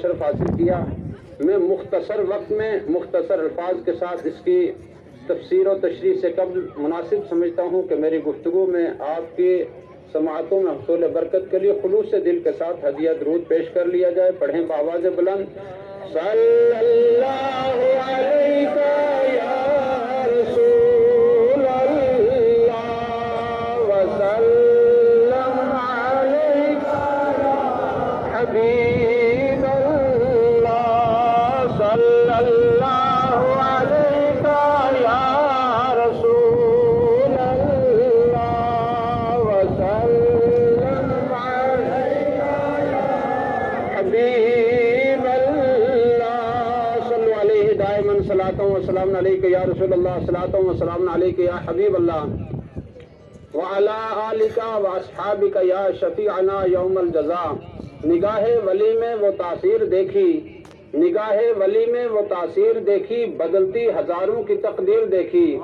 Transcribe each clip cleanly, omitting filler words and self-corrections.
شرف حاصل کیا، میں مختصر وقت میں مختصر الفاظ کے ساتھ اس کی تفسیر و تشریح سے قبل مناسب سمجھتا ہوں کہ میری گفتگو میں آپ کی سماعتوں میں حصول برکت کے لیے خلوص سے دل کے ساتھ ہدیہ درود پیش کر لیا جائے۔ پڑھیں بآواز بلند، صلی اللہ علیہ یا رسول اللہ وسلم علیک یا حبیب اللہ، صلی اللہ علیہ یا رسول اللہ وسلم علیک یا حبیب دائماً صلاۃ و سلام علیک یا رسول اللہ، صلاۃ و سلام علیک یا حبیب اللہ، وعلی آلک و اصحابک یا شفیعنا یوم الجزاء۔ نگاہ ولی میں وہ تاثیر دیکھی، نگاہ ولی میں وہ تاثیر دیکھی، بدلتی ہزاروں کی تقدیر دیکھی۔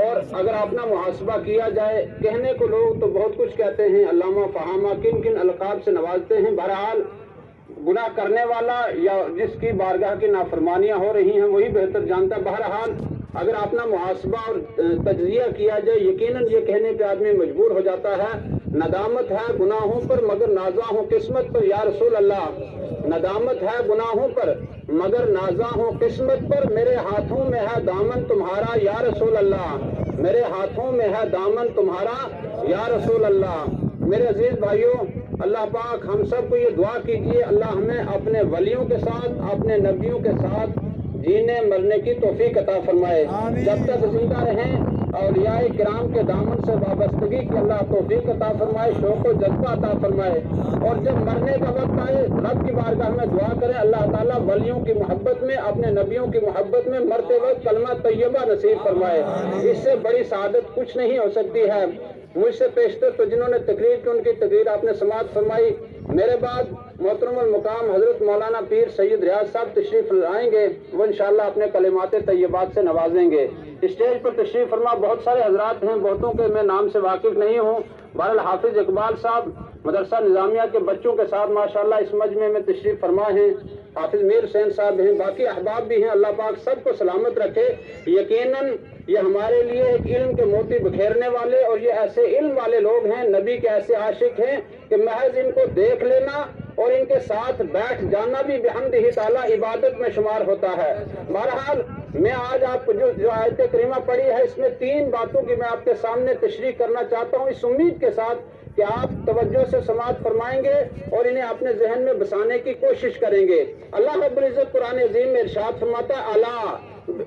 اور اگر اپنا محاسبہ کیا جائے، کہنے کو لوگ تو بہت کچھ کہتے ہیں، علامہ فہامہ کن کن القاب سے نوازتے ہیں، بہرحال گناہ کرنے والا یا جس کی بارگاہ کی نافرمانیاں ہو رہی ہیں وہی بہتر جانتا ہے۔ بہرحال اگر اپنا محاسبہ اور تجزیہ کیا جائے، یقیناً یہ کہنے پہ آدمی مجبور ہو جاتا ہے، ندامت ہے گناہوں پر مگر نازاں ہوں قسمت پر یا رسول اللہ، ندامت ہے گناہوں پر مگر نازاں ہوں قسمت پر، میرے ہاتھوں میں ہے دامن تمہارا یا رسول اللہ، میرے ہاتھوں میں ہے دامن تمہارا یا رسول اللہ۔ میرے عزیز بھائیوں، اللہ پاک ہم سب کو یہ دعا کیجیے، اللہ ہمیں اپنے ولیوں کے ساتھ، اپنے نبیوں کے ساتھ جینے مرنے کی توفیق عطا فرمائے۔ جب تک زندہ رہیں اولیاء کرام کے دامن سے وابستگی کی اللہ توفیق عطا فرمائے، شوق و جذبہ عطا فرمائے، اور جب مرنے کا وقت آئے رب کی بارگاہ میں دعا کریں اللہ تعالیٰ ولیوں کی محبت میں، اپنے نبیوں کی محبت میں مرتے وقت کلمہ طیبہ نصیب فرمائے۔ اس سے بڑی سعادت کچھ نہیں ہو سکتی ہے۔ مجھ سے پیشتر تو جنہوں نے تقریر کی ان کی تقریر آپ نے سماعت فرمائی، میرے بعد محترم المقام حضرت مولانا پیر سید ریاض صاحب تشریف لائیں گے، وہ انشاءاللہ اپنے کلمات طیبات سے نوازیں گے۔ اسٹیج پر تشریف فرما بہت سارے حضرات ہیں، بہتوں کے میں نام سے واقف نہیں ہوں، بہرحال حافظ اقبال صاحب مدرسہ نظامیہ کے بچوں کے ساتھ ماشاءاللہ اس مجمع میں تشریف فرما ہیں، حافظ میر حسین صاحب ہیں، باقی احباب بھی ہیں، اللہ پاک سب کو سلامت رکھے۔ یقیناً یہ ہمارے لیے ایک علم کے موتی بکھیرنے والے اور یہ ایسے علم والے لوگ ہیں، نبی کے ایسے عاشق ہیں کہ محض ان کو دیکھ لینا اور ان کے ساتھ بیٹھ جانا بھی بحمدہ تعالیٰ عبادت میں شمار ہوتا ہے۔ بہرحال میں آج آپ کو جو آیت کریمہ پڑھی ہے اس میں 3 باتوں کی میں آپ کے سامنے تشریح کرنا چاہتا ہوں، اس امید کے ساتھ کہ آپ توجہ سے سماعت فرمائیں گے اور انہیں اپنے ذہن میں بسانے کی کوشش کریں گے۔ اللہ رب العزت قرآن عظیم میں ارشاد فرماتا ہے،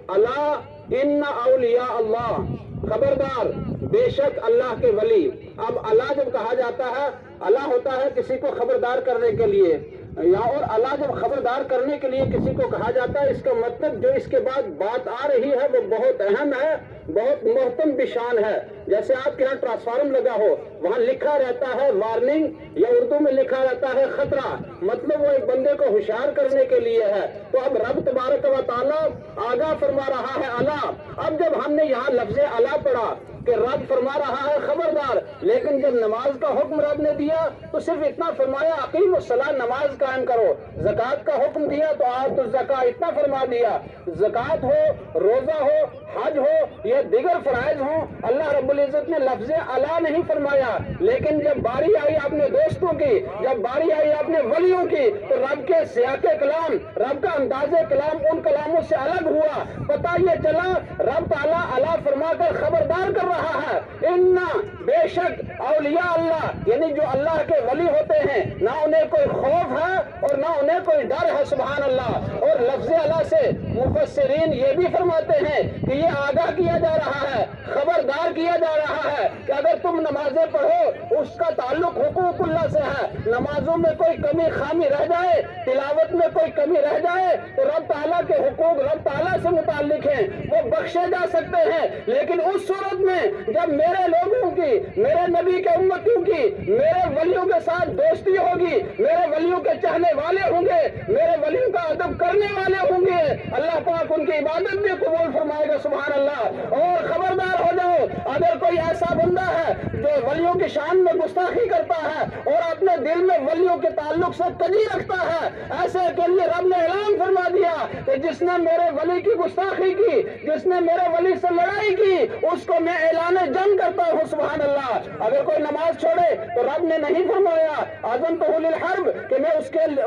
الا ان اولیاء اللہ، خبردار بے شک اللہ کے ولی۔ اب اللہ جب کہا جاتا ہے، اللہ ہوتا ہے کسی کو خبردار کرنے کے لیے، اور اللہ جب خبردار کرنے کے لیے کسی کو کہا جاتا ہے، اس کا مطلب جو اس کے بعد بات آ رہی ہے وہ بہت اہم ہے، بہت محتم بشان ہے۔ جیسے آپ کے یہاں ٹرانسفارم لگا ہو، وہاں لکھا رہتا ہے وارننگ، یا اردو میں لکھا رہتا ہے خطرہ، مطلب وہ ایک بندے کو ہوشیار کرنے کے لیے ہے۔ تو اب رب تبارک و تعالیٰ آگاہ فرما رہا ہے اللہ۔ اب جب ہم نے یہاں لفظ اللہ پڑھا کہ رب فرما رہا ہے خبردار، لیکن جب نماز کا حکم رب نے دیا تو صرف اتنا فرمایا اقیم الصلاۃ، نماز قائم کرو۔ زکوٰۃ کا حکم دیا تو آتوا الزکاۃ، اتنا فرما دیا۔ زکوٰۃ ہو، روزہ ہو، حج ہو، یہ دیگر فرائض ہوں، اللہ رب العزت نے لفظ اللہ نہیں فرمایا۔ لیکن جب باری آئی اپنے دوستوں کی، جب باری آئی اپنے ولیوں کی، تو رب کے سیاق کلام، رب کا انداز کلام ان کلاموں سے الگ ہوا۔ پتہ یہ چلا رب تعالیٰ اللہ فرما کر خبردار کر رہا ہے، انا بے شک اولیاء اللہ، یعنی جو اللہ کے ولی ہوتے ہیں نہ انہیں کوئی خوف ہے اور نہ انہیں کوئی ڈر ہے، سبحان اللہ۔ اور لفظ اللہ سے مفسرین یہ بھی فرماتے ہیں کہ یہ آگاہ کیا جا رہا ہے، خبردار کیا جا رہا ہے کہ اگر تم نمازیں پڑھو اس کا تعلق حقوق اللہ سے ہے، نمازوں میں کوئی کمی خامی رہ جائے، تلاوت میں کوئی کمی رہ جائے تو رب تعالیٰ کے حقوق رب تعالیٰ سے متعلق ہیں، وہ بخشے جا سکتے ہیں۔ لیکن اس صورت میں جب میرے لوگوں کی، میرے نبی کے امتیوں کی، میرے ولیوں کے ساتھ دوستی ہوگی، میرے ولیوں کے چاہنے والے والے ہوں گے، میرے ولیوں کا ادب کرنے والے ہوں گے، اللہ پاک ان کی عبادت بھی قبول فرمائے گا، سبحان اللہ۔ اور خبردار ہو جاؤ، اگر کوئی ایسا بندہ ہے جو ولیوں کی شان میں گستاخی کرتا ہے اور اپنے دل میں ولیوں کے تعلق سے تجی رکھتا ہے، ایسے کے لیے رب نے اعلان فرما دیا کہ جس نے میرے ولی کی گستاخی کی، جس نے میرے ولی سے لڑائی کی، اس کو میں اعلان جنگ کرتا ہوں، سبحان اللہ۔ اگر کوئی نماز چھوڑے تو رب نے نہیں فرمایا اذنتہ للحرب کہ میں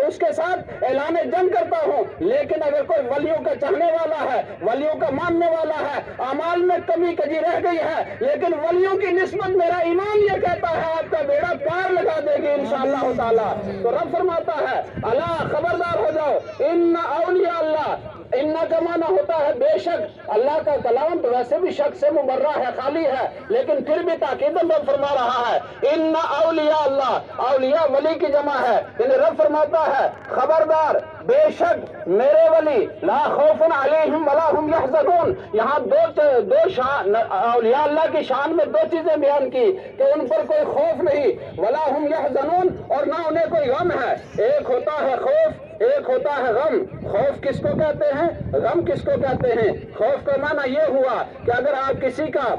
اس کے ساتھ اعلان جنگ کرتا ہوں، لیکن اگر کوئی ولیوں کا چاہنے والا ہے، ولیوں کا ماننے والا ہے، اعمال میں کمی کجی رہ گئی ہے، لیکن ولیوں کی نسبت میرا ایمان یہ کہتا ہے آپ کا بیڑا پار لگا دے گی انشاءاللہ تعالی۔ تو رب فرماتا ہے اللہ خبردار ہو جاؤ، ان اولیاء اللہ، ان کا معنی ہوتا ہے بے شک، اللہ کا کلام تو ویسے بھی شک سے مبرہ ہے، خالی ہے، لیکن پھر بھی تاکید رب فرما رہا ہے ان اولیاء اللہ، اولیاء ولی کی جمع ہے، یعنی رب فرماتا ہے خبردار بے شک میرے ولی لا خوف علیہم ولا هم یحزنون۔ یہاں دو شان اولیاء اللہ کی شان میں دو چیزیں بیان کی کہ ان پر کوئی خوف نہیں، ولا هم یحزنون، اور نہ انہیں کوئی غم ہے۔ ایک ہوتا ہے خوف، ایک ہوتا ہے غم۔ خوف کس کو کہتے ہیں، غم کس کو کہتے ہیں؟ خوف کا معنی یہ ہوا کہ اگر آپ کسی کا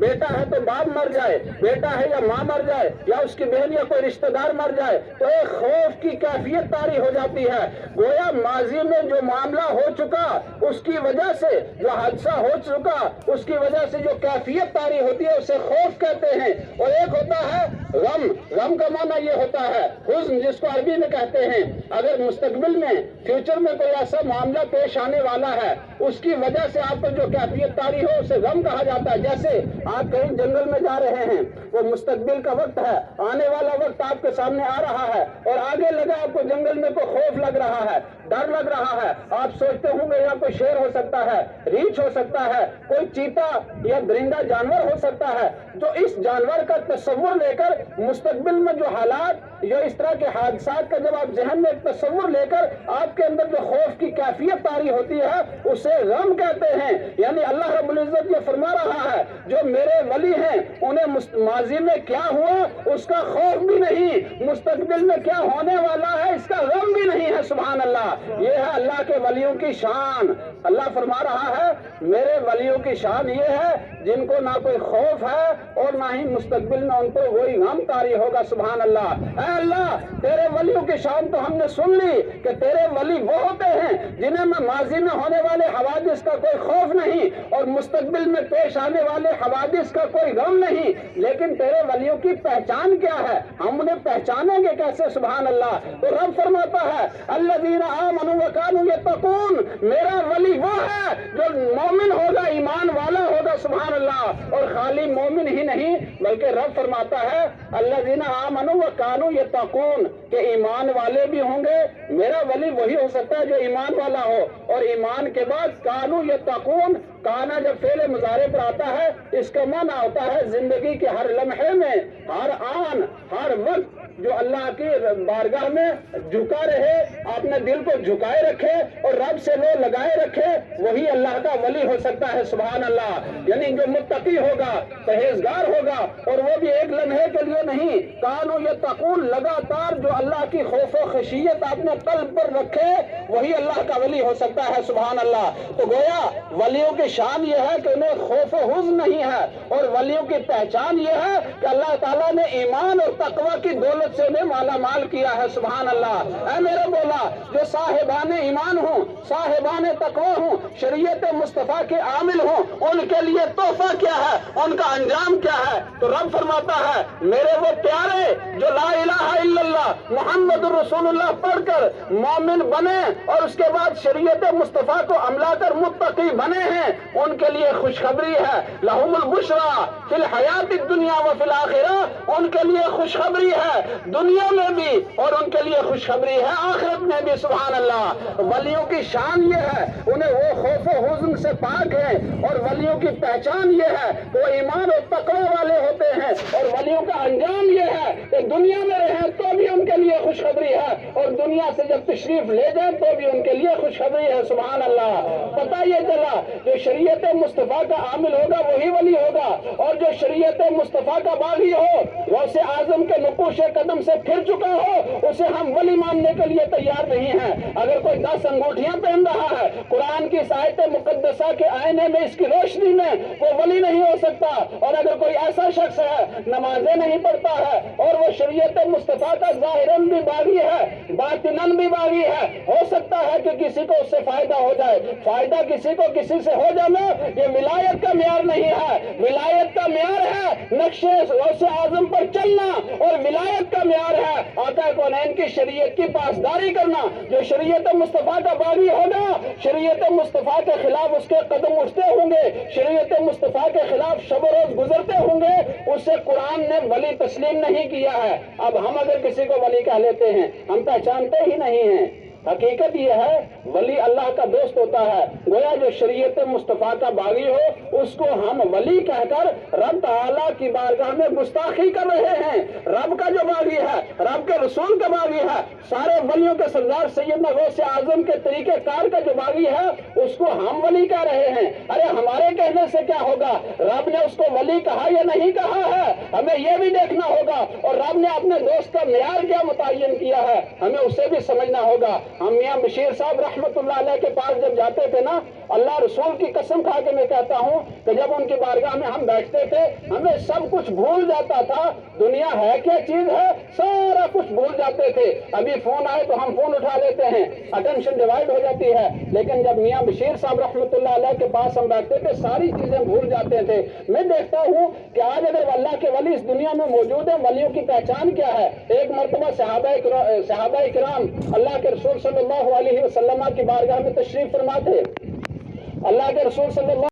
بیٹا ہے تو باپ مر جائے، بیٹا ہے یا ماں مر جائے، یا اس کی بہن یا کوئی رشتہ دار مر جائے، تو ایک خوف کی کیفیت طاری ہو جاتی ہے، گویا ماضی میں جو معاملہ ہو چکا اس کی وجہ سے، جو حادثہ ہو چکا اس کی وجہ سے جو کیفیت طاری ہوتی ہے اسے خوف کہتے ہیں۔ اور ایک ہوتا ہے غم، غم کا معنی یہ ہوتا ہے حزن، جس کو عربی میں کہتے ہیں۔ اگر مستقبل میں فیوچر میں کوئی ایسا معاملہ پیش آنے والا ہے، اس کی وجہ سے آپ پر جو کیفیت طاری ہو اسے غم کہا جاتا ہے۔ جیسے آپ کہیں جنگل میں جا رہے ہیں، وہ مستقبل کا وقت ہے، آنے والا وقت آپ کے سامنے آ رہا ہے، اور آگے لگا آپ کو جنگل میں کوئی خوف لگ رہا ہے، ڈر لگ رہا ہے، آپ سوچتے ہوں گے یا کوئی شیر ہو سکتا ہے، ریچھ ہو سکتا ہے، کوئی چیتا یا درندہ جانور ہو سکتا ہے، جو اس جانور کا تصور لے کر مستقبل میں جو حالات یا اس طرح کے حادثات کا جب آپ ذہن میں ایک تصور لے کر آپ کے اندر جو خوف کی کیفیت طاری ہوتی ہے اسے غم کہتے ہیں۔ یعنی اللہ رب العزت یہ فرما رہا ہے جو میرے ولی ہیں انہیں ماضی میں کیا ہوا اس کا خوف بھی نہیں، مستقبل میں کیا ہونے والا ہے اس کا غم بھی نہیں ہے، سبحان اللہ۔ یہ ہے اللہ کے ولیوں کی شان۔ اللہ فرما رہا ہے میرے ولیوں کی شان یہ ہے جن کو نہ کوئی خوف ہے اور نہ ہی مستقبل میں ان پر وہی غم طاری ہوگا، سبحان اللہ۔ اے اللہ تیرے ولیوں کی شان تو ہم نے سن لی کہ تیرے ولی وہ ہوتے ہیں جنہیں میں ماضی میں ہونے والے حوادث کا کوئی خوف نہیں اور مستقبل میں پیش آنے والے حوادث کا کوئی غم نہیں، لیکن تیرے ولیوں کی پہچان کیا ہے، ہم انہیں پہچانیں گے کیسے، سبحان اللہ۔ تو رب فرماتا ہے الذین آمنوا وکانوا یتقون، میرا ولی وہ ہے جو مومن ہوگا، ایمان والا ہوگا، سبحان اللہ۔ اور خالی مومن ہی نہیں بلکہ رب فرماتا ہے الذین آمنوا وکانوا یتقون کہ ایمان والے بھی ہوں گے۔ میرا ولی وہی ہو سکتا ہے جو ایمان والا ہو، اور ایمان کے بعد کانوا یتقون، کانا جب فعل مضارع پر آتا ہے اس کا معنی ہوتا ہے زندگی کے ہر لمحے میں، ہر آن، ہر وقت جو اللہ کی بارگاہ میں جھکا رہے، اپنے دل کو جھکائے رکھے اور رب سے لو لگائے رکھے، وہی اللہ کا ولی ہو سکتا ہے، سبحان اللہ۔ یعنی جو متقی ہوگا، پرہیزگار ہوگا، اور وہ بھی ایک لمحے کے لیے نہیں، کانوا یتقون، لگاتار جو اللہ کی خوف و خشیت اپنے قلب پر رکھے وہی اللہ کا ولی ہو سکتا ہے، سبحان اللہ۔ تو گویا ولیوں کی شان یہ ہے کہ انہیں خوف و حزن نہیں ہے، اور ولیوں کی پہچان یہ ہے کہ اللہ تعالیٰ نے ایمان اور تقوی کی دولت سے انہیں مالا مال کیا ہے، سبحان اللہ۔ اے میرے مولا جو صاحبان ایمان ہوں، صاحبان تقوی ہوں، شریعت مصطفیٰ کے عامل ہوں، ان کے لیے تحفہ کیا ہے، ان کا انجام کیا ہے؟ تو رب فرماتا ہے میرے وہ پیارے جو لا الہ الا اللہ محمد الرسول اللہ پڑھ کر مومن بنے اور اس کے بعد شریعت مصطفیٰ کو عملا کر متقی بنے ہیں، ان کے لیے خوشخبری ہے، لہم البشریٰ فی الحیات الدنیا وفی الآخرہ، ان کے لیے خوشخبری ہے دنیا میں بھی اور ان کے لیے خوشخبری ہے آخرت میں بھی، سبحان اللہ۔ ولیوں کی شان یہ ہے انہیں وہ خوف و حزن سے پاک ہے، اور ولیوں کی پہچان یہ ہے وہ ایمان اور تقوی والے ہوتے ہیں، اور ولیوں کا انجام یہ ہے کہ دنیا میں رہیں تو بھی ان کے لیے خوشخبری ہے، اور دنیا سے جب تشریف لے جائیں تو بھی ان کے لیے خوشخبری ہے، سبحان اللہ۔ پتہ یہ چلا جو شریعت مصطفیٰ کا عامل ہوگا وہی ولی ہوگا، اور جو شریعت مصطفیٰ کا باغی ہو غوث اعظم کے نقوش قدم سے پھر چکا ہو اسے ہم ولی ماننے کے لیے تیار نہیں ہیں۔ اگر کوئی 10 انگوٹھیاں پہن رہا ہے، قرآن کی آیت مقدسہ کے آئینے میں اس کی روشنی میں وہ ولی نہیں ہو سکتا۔ اور اگر کوئی ایسا شخص ہے نمازیں نہیں پڑھتا ہے اور وہ شریعت مصطفیٰ کا ظاہراً بھی باغی ہے باطناً بھی باغی ہے، ہو سکتا ہے کہ کسی کو اس سے فائدہ ہو جائے۔ فائدہ کسی کو کسی سے ہو جانا یہ ولایت کا معیار نہیں ہے۔ ولایت کا معیار ہے نقشے غوث اعظم پر چلنا، اور ولایت کا معیار ہے آقا کونین کی شریعت کی پاسداری کرنا۔ جو شریعت مصطفیٰ کا باغی ہوگا، شریعت مصطفیٰ کے خلاف اس کے قدم اٹھتے ہوں گے، شریعت مصطفیٰ کے خلاف شب و روز گزرتے ہوں گے، اسے قرآن نے ولی تسلیم نہیں کیا ہے۔ اب ہم اگر کسی کو ولی کہہ لیتے ہیں، ہم پہچانتے ہی نہیں ہیں۔ حقیقت یہ ہے ولی اللہ کا دوست ہوتا ہے۔ گویا جو شریعت مصطفیٰ کا باغی ہو اس کو ہم ولی کہہ کر رب تعالیٰ کی بارگاہ میں گستاخی کر رہے ہیں۔ رب کا جو باغی ہے، رب کے رسول کا باغی ہے، سارے ولیوں کے سردار سیدنا غوث اعظم کے طریقہ کار کا جو باغی ہے اس کو ہم ولی کہہ رہے ہیں۔ ارے ہمارے کہنے سے کیا ہوگا؟ رب نے اس کو ولی کہا یا نہیں کہا ہے ہمیں یہ بھی دیکھنا ہوگا، اور رب نے اپنے دوست کا معیار کیا متعین کیا ہے ہمیں اسے بھی سمجھنا ہوگا۔ ہم میاں بشیر صاحب رحمت اللہ علیہ کے پاس جب جاتے تھے نا، اللہ رسول کی قسم کھا کے میں کہتا ہوں کہ جب ان کی بارگاہ میں ہم بیٹھتے تھے ہمیں سب کچھ بھول جاتا تھا۔ دنیا ہے کیا چیز ہے سارا کچھ بھول جاتے تھے۔ ابھی فون آئے تو ہم فون اٹھا لیتے ہیں، اٹینشن ڈیوائڈ ہو جاتی ہے۔ لیکن جب میاں بشیر صاحب رحمت اللہ علیہ کے پاس ہم بیٹھتے تھے ساری چیزیں بھول جاتے تھے۔ میں دیکھتا ہوں کہ آج اگر اللہ کے ولی اس دنیا میں موجود ہیں، ولیوں کی پہچان کیا ہے؟ ایک مرتبہ صحابہ کرام اللہ کے رسول صلی اللہ علیہ وسلم کی بارگاہ میں تشریف فرما تھے۔ اللہ کے رسول صلی اللہ